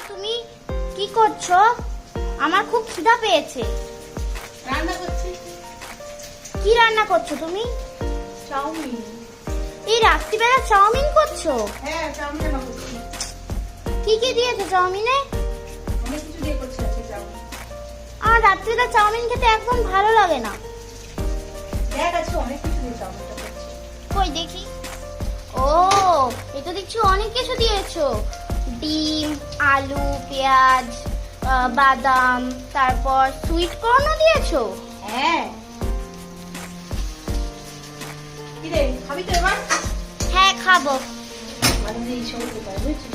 তুমি কি করছো? আমার খুব খিদা পেয়েছে। রান্না করছি। কি রান্না করছো তুমি? চাউমিন। এই রাত্রিবেলা চাউমিন করছো? হ্যাঁ, চাউমিন রান্না করছি। কি কি দিয়েছো চাউমিনে? অনেক কিছু দিয়ে করছি আজকে চাউমিন। আর রাত্রিবেলা চাউমিন খেতে একদম ভালো লাগে না। দেখ আজকে অনেক কিছু দিয়ে চাউমিনটা করছি। কই দেখি। ও, এটা দেখছি অনেক কিছু দিয়েছো। ডিম, আলু, পেঁয়াজ, বাদাম, তারপর সুইট কর্নও দিয়েছো। হ্যাঁ। কি রে, খাবি তো এবার? হ্যাঁ, খাবো। মাঝে মাঝে এই সব খেতে হয়, বুঝছিস?